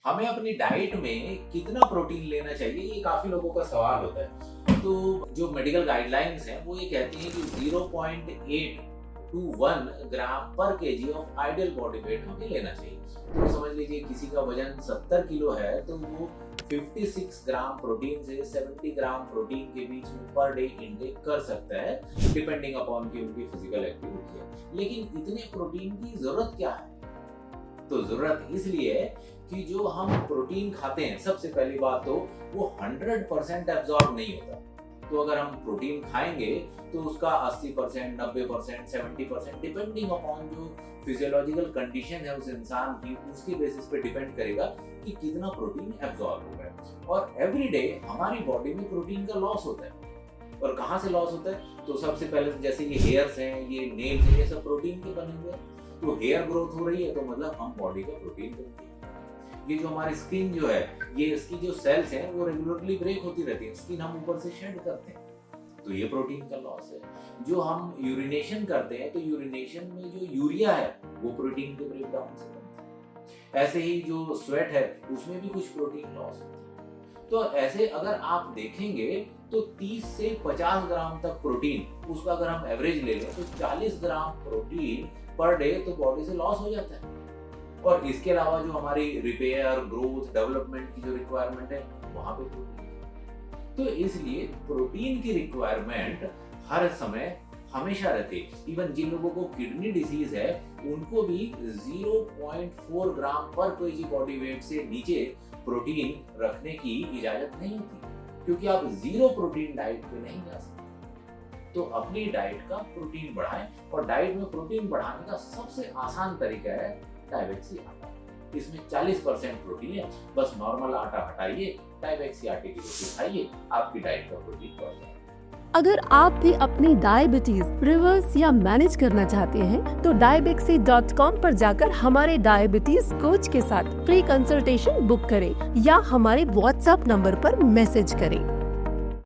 हमें अपनी डाइट में कितना प्रोटीन लेना चाहिए, ये काफी लोगों का सवाल होता है। तो जो मेडिकल गाइडलाइंस हैं वो ये कहती हैं कि 0.8 to 1 ग्राम पर KG of ideal body weight हमें लेना चाहिए। तो समझ लीजिए किसी का वजन 70 किलो है तो वो 56 ग्राम प्रोटीन से 70 ग्राम प्रोटीन के बीच में पर डे इनटेक कर सकता है, डिपेंडिंग अपॉन की उनकी फिजिकल एक्टिविटी है। लेकिन इतने प्रोटीन की जरूरत क्या है? तो जरूरत इसलिए है कि जो हम प्रोटीन खाते हैं, सबसे पहली बात तो वो 100% एब्जॉर्ब नहीं होता। तो अगर हम प्रोटीन खाएंगे तो उसका 80%, 90%, 70% डिपेंडिंग अपॉन जो फिजियोलॉजिकल कंडीशन है उस इंसान की, उसके बेसिस पे डिपेंड करेगा कि कितना प्रोटीन एब्जॉर्ब हो गया। और एवरी डे हमारी बॉडी में प्रोटीन का लॉस होता है। और कहाँ से लॉस होता है? तो सबसे पहले जैसे ये हेयर्स हैं, ये नेल्स हैं, ये सब प्रोटीन के बने हुए हैं। तो हेयर ग्रोथ हो रही है तो मतलब हम बॉडी का प्रोटीन बनते हैं। ये जो हमारी स्किन जो है, ये इसकी जो सेल्स हैं वो रेगुलरली ब्रेक होती रहती है, स्किन हम ऊपर से शेड करते हैं, तो ये प्रोटीन का लॉस है। जो हम यूरिनेशन करते हैं तो यूरिनेशन में जो यूरिया है वो प्रोटीन के ब्रेक डाउन से बनता है। ऐसे ही जो स्वेट है उसमें भी कुछ प्रोटीन लॉस होता है। तो ऐसे अगर आप देखेंगे तो 30 से 50 ग्राम तक प्रोटीन, उसका अगर हम एवरेज ले लें तो 40 ग्राम प्रोटीन पर डे तो बॉडी से लॉस हो जाता है। और इसके अलावा जो हमारी रिपेयर, ग्रोथ, डेवलपमेंट की जो रिक्वायरमेंट है वहां पे प्रोटीन है। तो इसलिए प्रोटीन की रिक्वायरमेंट हर समय हमेशा रहती है। इवन जिन लोगों को किडनी डिजीज है उनको भी 0.4 ग्राम पर केजी बॉडी वेट से नीचे प्रोटीन रखने की इजाजत नहीं होती, क्योंकि आप जीरो प्रोटीन डाइट पे नहीं जा सकते। तो अपनी डाइट का प्रोटीन बढ़ाएं, और डाइट में प्रोटीन बढ़ाने का सबसे आसान तरीका है टाइबेक्सी आटा। इसमें 40% प्रोटीन है। बस नॉर्मल आटा हटाइए, टाइबेक्सी आटे की रोटी खाइए, आपकी डाइट का प्रोटीन बढ़ जाएगा। अगर आप भी अपनी डायबिटीज रिवर्स या मैनेज करना चाहते हैं तो diabexy.com पर जाकर हमारे डायबिटीज कोच के साथ फ्री कंसल्टेशन बुक करें या हमारे व्हाट्सएप नंबर पर मैसेज करें।